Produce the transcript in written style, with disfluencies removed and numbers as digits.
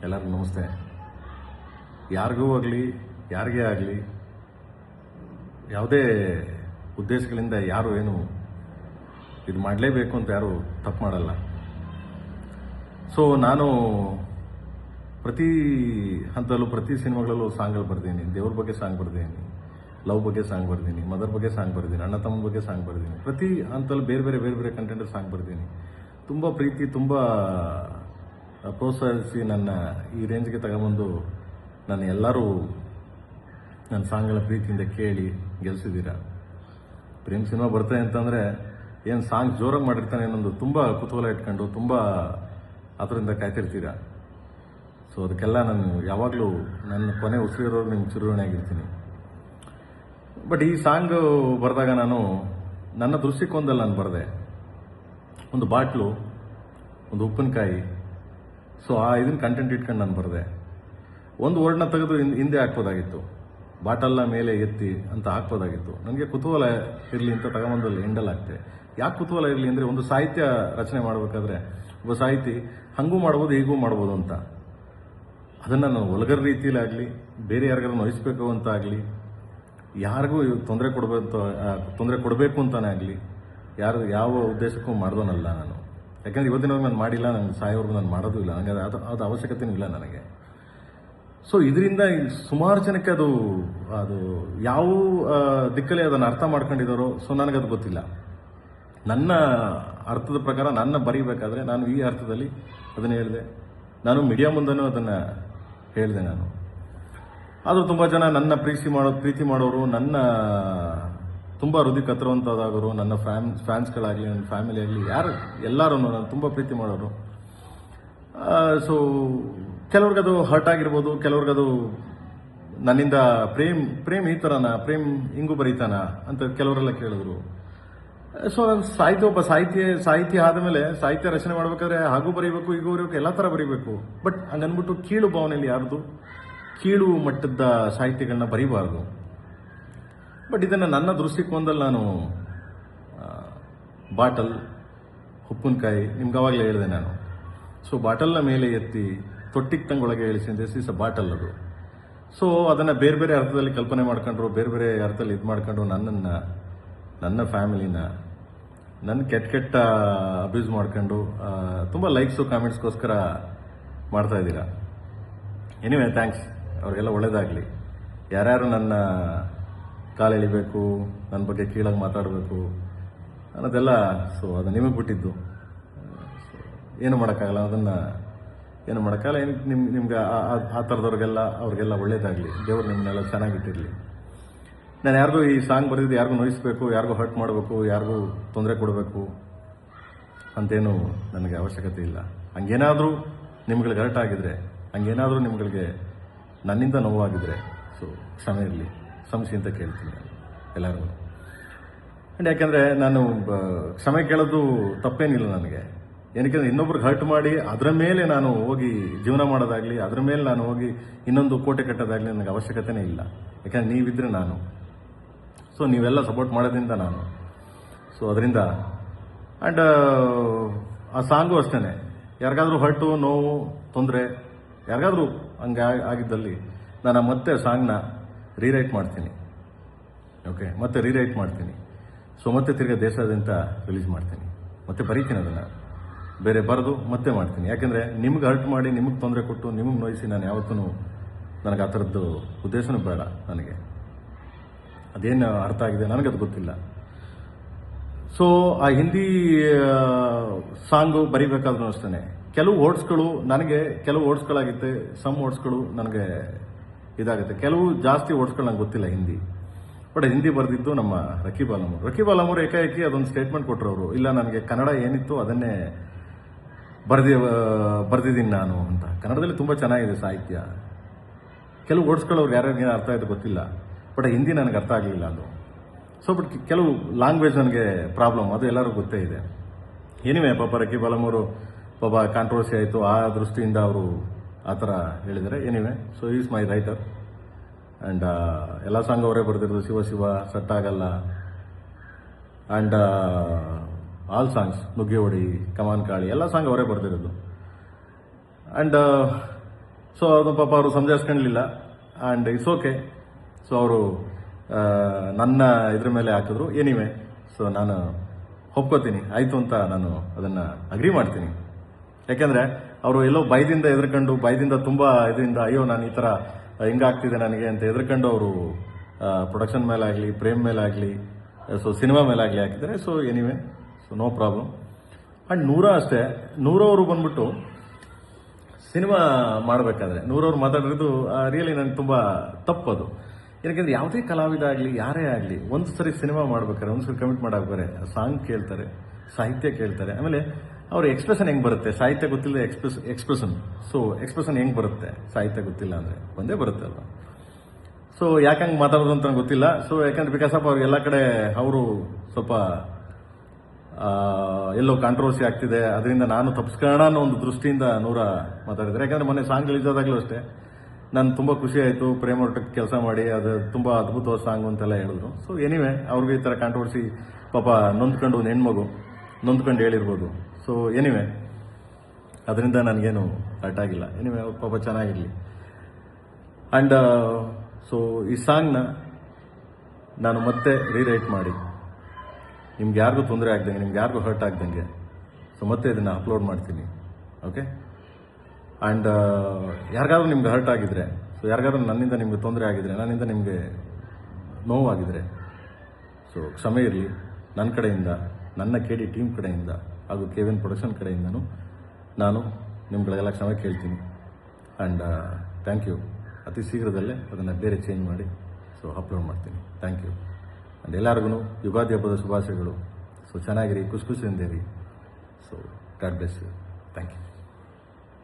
ಎಲ್ಲರಿಗೂ ನಮಸ್ತೆ. ಯಾರಿಗೂ ಆಗಲಿ ಯಾರಿಗೇ ಆಗಲಿ ಯಾವುದೇ ಉದ್ದೇಶಗಳಿಂದ ಯಾರು ಏನು ಇದು ಮಾಡಲೇಬೇಕು ಅಂತ ಯಾರು ತಪ್ಪು ಮಾಡಲ್ಲ. ಸೊ ನಾನು ಪ್ರತಿ ಹಂತದಲ್ಲೂ ಪ್ರತಿ ಸಿನಿಮಾಗಳಲ್ಲೂ ಸಾಂಗ್ಗಳು ಬರ್ತೀನಿ. ದೇವ್ರ ಬಗ್ಗೆ ಸಾಂಗ್ ಬರ್ತೀನಿ, ಲವ್ ಬಗ್ಗೆ ಸಾಂಗ್ ಬರ್ತೀನಿ, ಮದರ್ ಬಗ್ಗೆ ಸಾಂಗ್ ಬರ್ತೀನಿ, ಅಣ್ಣ ತಮ್ಮ ಬಗ್ಗೆ ಸಾಂಗ್ ಬರ್ತೀನಿ. ಪ್ರತಿ ಹಂತದಲ್ಲೂ ಬೇರೆ ಬೇರೆ ಕಂಟೆಂಟ್ ಸಾಂಗ್ ಬರ್ತೀನಿ. ತುಂಬ ಪ್ರೀತಿ, ತುಂಬ ಪ್ರೋತ್ಸಾಹಿಸಿ ನನ್ನ ಈ ರೇಂಜ್ಗೆ ತಗೊಂಬಂದು ನಾನು ಎಲ್ಲರೂ ನನ್ನ ಸಾಂಗ್ಗಳ ಪ್ರೀತಿಯಿಂದ ಕೇಳಿ ಗೆಲ್ಸಿದ್ದೀರ. ಪ್ರೇಮ್ ಸಿನಿಮಾ ಬರ್ತದೆ ಅಂತಂದರೆ ಏನು ಸಾಂಗ್ ಜೋರಾಗಿ ಮಾಡಿರ್ತಾನೆ ಅನ್ನೊಂದು ತುಂಬ ಕುತೂಹಲ ಇಟ್ಕೊಂಡು ತುಂಬ ಅದರಿಂದ ಕಾಯ್ತಿರ್ತೀರ. ಸೊ ಅದಕ್ಕೆಲ್ಲ ನಾನು ಯಾವಾಗಲೂ ನನ್ನ ಕೊನೆ ಉಸಿರಿರೋರು ನಿಮ್ಗೆ ಚಿರುಣೆ ಆಗಿರ್ತೀನಿ. ಬಟ್ ಈ ಸಾಂಗ್ ಬರೆದಾಗ ನಾನು ನನ್ನ ದೃಷ್ಟಿಕೋನದಲ್ಲಿ ನಾನು ಬರೆದೆ. ಒಂದು ಬಾಟ್ಲು, ಒಂದು ಉಪ್ಪಿನಕಾಯಿ, ಸೊ ಇದನ್ನ ಕಂಟೆಂಟ್ ಇಟ್ಕೊಂಡು ನಾನು ಬರೆದೆ. ಒಂದು ವರ್ಡ್ನ ತೆಗೆದು ಹಿಂದೆ ಹಾಕ್ಬೋದಾಗಿತ್ತು, ಬಾಟಲ್ನ ಮೇಲೆ ಎತ್ತಿ ಅಂತ ಹಾಕ್ಬೋದಾಗಿತ್ತು. ನನಗೆ ಕುತೂಹಲ ಇರಲಿ ಅಂತ ತಗೊಂಬಂದಲ್ಲಿ ಎಂಡಲ್ ಆಗ್ತೆ. ಯಾಕೆ ಕುತೂಹಲ ಇರಲಿ ಅಂದರೆ, ಒಂದು ಸಾಹಿತ್ಯ ರಚನೆ ಮಾಡಬೇಕಾದ್ರೆ ಒಬ್ಬ ಸಾಹಿತಿ ಹಂಗೂ ಮಾಡ್ಬೋದು ಹೀಗೂ ಮಾಡ್ಬೋದು ಅಂತ, ಅದನ್ನು ನಾನು ಒಳಗರ ರೀತಿಯಲ್ಲಾಗಲಿ ಬೇರೆ ಯಾರಿಗಾರು ನೋಯಿಸ್ಬೇಕು ಅಂತ ಆಗಲಿ, ಯಾರಿಗೂ ತೊಂದರೆ ಕೊಡಬೇಕು ಅಂತಾನೆ ಆಗಲಿ ಯಾವ ಉದ್ದೇಶಕ್ಕೂ ಮಾಡಿದೋನಲ್ಲ ನಾನು. ಯಾಕಂದರೆ ಇವತ್ತಿನವ್ರಿಗೆ ನಾನು ಮಾಡಿಲ್ಲ, ನನ್ನ ಸಾಯೋವರೆಗೂ ನಾನು ಮಾಡೋದು ಇಲ್ಲ. ನನಗೆ ಅದು ಅವಶ್ಯಕತೆಯೂ ಇಲ್ಲ ನನಗೆ. ಸೊ ಇದರಿಂದ ಸುಮಾರು ಜನಕ್ಕೆ ಅದು ಯಾವ ದಿಕ್ಕಲ್ಲಿ ಅದನ್ನು ಅರ್ಥ ಮಾಡ್ಕೊಂಡಿದ್ದಾರೋ, ಸೊ ನನಗದು ಗೊತ್ತಿಲ್ಲ. ನನ್ನ ಅರ್ಥದ ಪ್ರಕಾರ ನನ್ನ ಬರೀಬೇಕಾದ್ರೆ ನಾನು ಈ ಅರ್ಥದಲ್ಲಿ ಅದನ್ನು ಹೇಳಿದೆ. ನಾನು ಮೀಡಿಯಾ ಮುಂದೆನೂ ಅದನ್ನು ಹೇಳಿದೆ. ನಾನು ಆದರೂ ತುಂಬ ಜನ ನನ್ನ ಪ್ರೀತಿ ಮಾಡೋರು, ನನ್ನ ತುಂಬ ಹೃದಯ ಕತ್ತರುವಂಥದ್ದಾಗೋರು, ನನ್ನ ಫ್ಯಾನ್ಸ್ಗಳಾಗಲಿ, ನನ್ನ ಫ್ಯಾಮಿಲಿ ಆಗಲಿ, ಎಲ್ಲರೂ ನಾನು ತುಂಬ ಪ್ರೀತಿ ಮಾಡೋರು. ಸೊ ಕೆಲವ್ರಿಗದು ಹರ್ಟ್ ಆಗಿರ್ಬೋದು, ಕೆಲವ್ರಿಗದು ನನ್ನಿಂದ ಪ್ರೇಮ್ ಈ ಥರನಾ, ಪ್ರೇಮ್ ಹಿಂಗೂ ಬರೀತಾನ ಅಂತ ಕೆಲವರೆಲ್ಲ ಕೇಳಿದ್ರು. ಸೊ ನಾನು ಒಬ್ಬ ಸಾಹಿತಿ ಆದಮೇಲೆ ಸಾಹಿತ್ಯ ರಚನೆ ಮಾಡಬೇಕಾದ್ರೆ ಹಾಗೂ ಬರೀಬೇಕು, ಹೀಗೂ ಬರೀಬೇಕು, ಎಲ್ಲ ಥರ ಬರೀಬೇಕು. ಬಟ್ ಹಂಗನ್ಬಿಟ್ಟು ಕೀಳು ಭಾವನೆಯಲ್ಲಿ ಯಾರ್ದು ಕೀಳು ಮಟ್ಟದ ಸಾಹಿತ್ಯಗಳನ್ನ ಬರೀಬಾರ್ದು. ಬಟ್ ಇದನ್ನು ನನ್ನ ದೃಷ್ಟಿಕೋನದಲ್ಲಿ ನಾನು ಬಾಟಲ್, ಉಪ್ಪಿನಕಾಯಿ ನಿಮ್ಗೆ ಅವಾಗಲೇ ಹೇಳಿದೆ ನಾನು. ಸೊ ಬಾಟಲ್ನ ಮೇಲೆ ಎತ್ತಿ ತೊಟ್ಟಿಗೆ ತಂಗೊಳಗೆ ಇಳಿಸಿ ದಿಸ್ ಇಸ್ ಅ ಬಾಟಲ್ ಅದು. ಸೊ ಅದನ್ನು ಬೇರೆ ಬೇರೆ ಅರ್ಥದಲ್ಲಿ ಕಲ್ಪನೆ ಮಾಡ್ಕೊಂಡ್ರು, ಬೇರೆ ಬೇರೆ ಅರ್ಥದಲ್ಲಿ ಇದು ಮಾಡ್ಕೊಂಡ್ರು ನನ್ನನ್ನು, ನನ್ನ ಫ್ಯಾಮಿಲಿನ, ನನ್ನ ಕೆಟ್ಟ ಅಬ್ಯೂಸ್ ಮಾಡ್ಕೊಂಡು ತುಂಬ ಲೈಕ್ಸು ಕಾಮೆಂಟ್ಸ್ಗೋಸ್ಕರ ಮಾಡ್ತಾ ಇದ್ದೀರಾ. ಎನಿವೆ ಥ್ಯಾಂಕ್ಸ್, ಅವ್ರಿಗೆಲ್ಲ ಒಳ್ಳೇದಾಗಲಿ. ಯಾರ್ಯಾರು ನನ್ನ ಕಾಲು ಎಳಿಬೇಕು, ನನ್ನ ಬಗ್ಗೆ ಕೀಳಾಗಿ ಮಾತಾಡಬೇಕು ಅನ್ನೋದೆಲ್ಲ, ಸೊ ಅದು ನಿಮಗೆ ಬಿಟ್ಟಿದ್ದು. ಏನು ಮಾಡೋಕ್ಕಾಗಲ್ಲ, ಅದನ್ನು ಏನು ಮಾಡೋಕ್ಕಾಗಲ್ಲ. ನಿಮ್ಗೆ ಆ ಅವ್ರಿಗೆಲ್ಲ ಒಳ್ಳೇದಾಗಲಿ. ದೇವರು ನಿಮ್ಮನ್ನೆಲ್ಲ ಚೆನ್ನಾಗಿಟ್ಟಿರಲಿ. ನಾನು ಯಾರಿಗೂ ಈ ಸಾಂಗ್ ಬರೆದಿದ್ದು ಯಾರಿಗೂ ನೋಯಿಸ್ಬೇಕು, ಯಾರಿಗೂ ಹರ್ಟ್ ಮಾಡಬೇಕು, ಯಾರಿಗೂ ತೊಂದರೆ ಕೊಡಬೇಕು ಅಂತೇನು ನನಗೆ ಅವಶ್ಯಕತೆ ಇಲ್ಲ. ಹಂಗೇನಾದರೂ ನಿಮ್ಗಳಿಗೆ ಹರ್ಟ್ ಆಗಿದ್ರೆ, ಹಂಗೇನಾದರೂ ನಿಮ್ಗಳಿಗೆ ನನ್ನಿಂದ ನೋವಾಗಿದ್ರೆ, ಸೊ ಕ್ಷಮೆ ಇರಲಿ, ಕ್ಷಮಿಸಿ ಅಂತ ಕೇಳ್ತೀನಿ ಎಲ್ಲರಿಗೂ. ಆ್ಯಂಡ್ ಯಾಕೆಂದರೆ ನಾನು ಕ್ಷಮೆ ಕೇಳೋದು ತಪ್ಪೇನಿಲ್ಲ ನನಗೆ. ಏನಕ್ಕೆ ಇನ್ನೊಬ್ರಿಗೆ ಹರ್ಟ್ ಮಾಡಿ ಅದರ ಮೇಲೆ ನಾನು ಹೋಗಿ ಜೀವನ ಮಾಡೋದಾಗಲಿ, ಅದರ ಮೇಲೆ ನಾನು ಹೋಗಿ ಇನ್ನೊಂದು ಕೋಟೆ ಕಟ್ಟೋದಾಗಲಿ ನನಗೆ ಅವಶ್ಯಕತೆನೇ ಇಲ್ಲ. ಯಾಕಂದರೆ ನೀವಿದ್ರೆ ನಾನು, ಸೊ ನೀವೆಲ್ಲ ಸಪೋರ್ಟ್ ಮಾಡೋದ್ರಿಂದ ನಾನು, ಸೊ ಅದರಿಂದ. ಆ್ಯಂಡ್ ಆ ಸಾಂಗು ಅಷ್ಟೇ, ಯಾರಿಗಾದ್ರೂ ಹರ್ಟು, ನೋವು, ತೊಂದರೆ ಯಾರಿಗಾದ್ರೂ ಹಂಗೆ ಆಗಿದ್ದಲ್ಲಿ ನಾನು ಮತ್ತೆ ಸಾಂಗ್ನ ರೀರೈಟ್ ಮಾಡ್ತೀನಿ. ಓಕೆ, ಮತ್ತೆ ರೀರೈಟ್ ಮಾಡ್ತೀನಿ. ಸೊ ಮತ್ತೆ ತಿರ್ಗಾ ದೇಶಾದ್ಯಂತ ರಿಲೀಸ್ ಮಾಡ್ತೀನಿ, ಮತ್ತೆ ಬರೀತೀನಿ ಅದನ್ನು, ಬೇರೆ ಬರೆದು ಮತ್ತೆ ಮಾಡ್ತೀನಿ. ಯಾಕೆಂದರೆ ನಿಮ್ಗೆ ಹರ್ಟ್ ಮಾಡಿ, ನಿಮಗೆ ತೊಂದರೆ ಕೊಟ್ಟು, ನಿಮಗೆ ನೋಯಿಸಿ ನಾನು ಯಾವತ್ತೂ, ನನಗೆ ಆ ಥರದ್ದು ಉದ್ದೇಶನೂ ಬೇಡ. ನನಗೆ ಅದೇನು ಅರ್ಥ ಆಗಿದೆ ನನಗದು ಗೊತ್ತಿಲ್ಲ. ಸೊ ಆ ಹಿಂದಿ ಸಾಂಗು ಬರೀಬೇಕಾದ್ರೂ ಅಷ್ಟೇ ಕೆಲವು ವರ್ಡ್ಸ್ಗಳಾಗುತ್ತೆ, ಸಮ್ ವರ್ಡ್ಸ್ಗಳು ನನಗೆ ಇದಾಗುತ್ತೆ. ಕೆಲವು ಜಾಸ್ತಿ ವರ್ಡ್ಸ್ಗಳು ನಂಗೆ ಗೊತ್ತಿಲ್ಲ ಹಿಂದಿ. ಬಟ್ ಹಿಂದಿ ಬರೆದಿದ್ದು ನಮ್ಮ ರಕೀಬ್ ಅಲಮೂರು ಏಕಾಏಕಿ ಅದೊಂದು ಸ್ಟೇಟ್ಮೆಂಟ್ ಕೊಟ್ಟರು ಅವರು, ಇಲ್ಲ ನನಗೆ ಕನ್ನಡ ಏನಿತ್ತು ಅದನ್ನೇ ಬರೆದಿದ್ದೀನಿ ನಾನು ಅಂತ. ಕನ್ನಡದಲ್ಲಿ ತುಂಬ ಚೆನ್ನಾಗಿದೆ ಸಾಹಿತ್ಯ. ಕೆಲವು ವರ್ಡ್ಸ್ಗಳು ಅವ್ರಿಗೆ ಯಾರ್ಯಾರಿಗೆ ಅರ್ಥ ಆಯಿತು ಗೊತ್ತಿಲ್ಲ, ಬಟ್ ಹಿಂದಿ ನನಗೆ ಅರ್ಥ ಆಗಲಿಲ್ಲ ಅದು. ಸೊ ಬಟ್ ಕೆಲವು ಲ್ಯಾಂಗ್ವೇಜ್ ನನಗೆ ಪ್ರಾಬ್ಲಮ್, ಅದು ಎಲ್ಲರಿಗೂ ಗೊತ್ತೇ ಇದೆ. ಏನಿವೆ ಪಾಪ ರಕೀಬ್ ಅಲಮೂರು ಪಾಪ ಕಾಂಟ್ರವರ್ಸಿ ಆಯಿತು, ಆ ದೃಷ್ಟಿಯಿಂದ ಅವರು ಆ ಥರ ಹೇಳಿದ್ದಾರೆ. Anyway, so is my writer. And ಎಲ್ಲ ಸಾಂಗ್ ಅವರೇ ಬರೆದಿರೋದು. ಶಿವ ಶಿವ, ಸಟ್ಟಾಗಲ್ಲ, ಆ್ಯಂಡ್ ಆಲ್ ಸಾಂಗ್ಸ್, ನುಗ್ಗೆ ಹೊಡಿ, ಕಮಾನ್ ಕಾಳಿ, ಎಲ್ಲ ಸಾಂಗ್ ಅವರೇ ಬರೆದಿರೋದು. ಆ್ಯಂಡ್ ಸೊ ಅದು ಪಾಪ ಅವರು ಸಂಜಾಯಿಸ್ಕೊಳ್ಳಲಿಲ್ಲ ಆ್ಯಂಡ್ ಇಟ್ಸ್ ಓಕೆ. ಸೊ ಅವರು ನನ್ನ ಇದ್ರ ಮೇಲೆ ಹಾಕಿದ್ರು. ಎನಿವೆ, ಸೊ ನಾನು ಒಪ್ಕೋತೀನಿ, ಆಯಿತು ಅಂತ ನಾನು ಅದನ್ನು ಅಗ್ರಿ ಮಾಡ್ತೀನಿ. ಯಾಕೆಂದರೆ ಅವರು ಎಲ್ಲೋ ಭಯದಿಂದ ಎದ್ರಕೊಂಡು, ಭಯದಿಂದ ತುಂಬ ಇದರಿಂದ ಅಯ್ಯೋ ನಾನು ಈ ಥರ ಹಿಂಗಾಗ್ತಿದೆ ನನಗೆ ಅಂತ ಎದ್ರಕೊಂಡು ಅವರು ಪ್ರೊಡಕ್ಷನ್ ಮೇಲೆ ಆಗಲಿ, ಪ್ರೇಮ್ ಮೇಲೆ ಆಗಲಿ, ಸೊ ಸಿನಿಮಾ ಮೇಲೆ ಆಗಲಿ ಹಾಕಿದ್ದಾರೆ. So anyway, so no problem. And ನೂರ ಅಷ್ಟೇ, ನೂರವರು ಬಂದ್ಬಿಟ್ಟು ಸಿನಿಮಾ ಮಾಡಬೇಕಾದ್ರೆ ನೂರವ್ರು ಮಾತಾಡಿರೋದು ರಿಯಲಿ ನನಗೆ ತುಂಬ ತಪ್ಪದು. ಯಾಕೆಂದರೆ ಯಾವುದೇ ಕಲಾವಿದ ಆಗಲಿ, ಯಾರೇ ಆಗಲಿ, ಒಂದು ಸರಿ ಸಿನಿಮಾ ಮಾಡ್ಬೇಕಾರೆ, ಒಂದು ಸರಿ ಕಮಿಟ್ ಮಾಡಬೇಕಾರೆ ಸಾಂಗ್ ಕೇಳ್ತಾರೆ, ಸಾಹಿತ್ಯ ಕೇಳ್ತಾರೆ, ಆಮೇಲೆ ಅವ್ರ ಎಕ್ಸ್ಪ್ರೆಷನ್ ಹೆಂಗೆ ಬರುತ್ತೆ, ಸಾಹಿತ್ಯ ಗೊತ್ತಿಲ್ಲ, ಎಕ್ಸ್ಪ್ರೆಷನ್. ಸೊ ಎಕ್ಸ್ಪ್ರೆಷನ್ ಹೆಂಗೆ ಬರುತ್ತೆ, ಸಾಹಿತ್ಯ ಗೊತ್ತಿಲ್ಲ ಅಂದರೆ ಒಂದೇ ಬರುತ್ತೆ ಅಲ್ವಾ. ಸೊ ಯಾಕಂಗೆ ಮಾತಾಡೋದು ಅಂತ ನಂಗೆ ಗೊತ್ತಿಲ್ಲ. ಸೊ ಯಾಕಂದ್ರೆ ಬಿಕಾಸ್ ಆಫ್ ಅವ್ರು ಎಲ್ಲ ಕಡೆ ಅವರು ಸ್ವಲ್ಪ ಎಲ್ಲೋ ಕಾಂಟ್ರವರ್ಸಿ ಆಗ್ತಿದೆ, ಅದರಿಂದ ನಾನು ತಪ್ಪಿಸ್ಕೊಳ್ಳೋಣ ಅನ್ನೋ ಒಂದು ದೃಷ್ಟಿಯಿಂದ ನೂರ ಮಾತಾಡಿದ್ದಾರೆ. ಯಾಕಂದರೆ ಮೊನ್ನೆ ಸಾಂಗ್ ರಿಲೀಸ್ ಆದಾಗಲೂ ಅಷ್ಟೇ ನಾನು ತುಂಬ ಖುಷಿ ಆಯಿತು, ಪ್ರೇಮ್ ಒಟ್ಟಿಗೆ ಕೆಲಸ ಮಾಡಿ, ಅದು ತುಂಬ ಅದ್ಭುತವಾದ ಸಾಂಗ್ ಅಂತೆಲ್ಲ ಹೇಳಿದ್ರು. ಸೊ ಎನಿವೆ, ಅವ್ರಿಗೆ ಈ ಥರ ಕಾಂಟ್ರವರ್ಸಿ ಪಾಪ ನೊಂದ್ಕೊಂಡು, ಒಂದು ಹೆಣ್ಮಗು ನೊಂದ್ಕೊಂಡು ಹೇಳಿರ್ಬೋದು. ಸೊ ಎನಿವೆ, ಅದರಿಂದ ನನಗೇನು ಹರ್ಟ್ ಆಗಿಲ್ಲ. ಎನಿವೆ, ಅವ್ರ ಪಾಪ ಚೆನ್ನಾಗಿರಲಿ. ಆ್ಯಂಡ್ ಸೊ ಈ ಸಾಂಗ್ನ ನಾನು ಮತ್ತೆ ರೀರೈಟ್ ಮಾಡಿ ನಿಮ್ಗೆ ಯಾರಿಗೂ ತೊಂದರೆ ಆಗ್ದಂಗೆ, ನಿಮ್ಗೆ ಯಾರಿಗೂ ಹರ್ಟ್ ಆಗ್ದಂಗೆ, ಸೊ ಮತ್ತೆ ಇದನ್ನು ಅಪ್ಲೋಡ್ ಮಾಡ್ತೀನಿ. ಓಕೆ. ಆ್ಯಂಡ್ ಯಾರಿಗಾದ್ರೂ ನಿಮ್ಗೆ ಹರ್ಟ್ ಆಗಿದ್ರೆ, ಸೊ ಯಾರಿಗಾದ್ರೂ ನನ್ನಿಂದ ನಿಮ್ಗೆ ತೊಂದರೆ ಆಗಿದ್ರೆ, ನನ್ನಿಂದ ನಿಮಗೆ ನೋವಾಗಿದ್ರೆ, ಸೊ ಕ್ಷಮೆ ಇರಲಿ. ನನ್ನ ಕಡೆಯಿಂದ, ನನ್ನ KD ಟೀಮ್ ಕಡೆಯಿಂದ ಹಾಗೂ KVN ಪ್ರೊಡಕ್ಷನ್ ಕಡೆಯಿಂದನೂ ನಾನು ನಿಮ್ಗಳಿಗೆಲ್ಲ ಕ್ಷಮೆ ಕೇಳ್ತೀನಿ. And thank you. ಅತಿ ಶೀಘ್ರದಲ್ಲೇ ಅದನ್ನು ಬೇರೆ ಚೇಂಜ್ ಮಾಡಿ ಸೊ ಅಪ್ಲೋಡ್ ಮಾಡ್ತೀನಿ. Thank you. ಆ್ಯಂಡ್ ಎಲ್ಲರಿಗೂ ಯುಗಾದಿ ಹಬ್ಬದ ಶುಭಾಶಯಗಳು. ಸೊ ಚೆನ್ನಾಗಿರಿ, ಖುಷಿಯಿಂದಿರಿ. So God bless you. Thank you.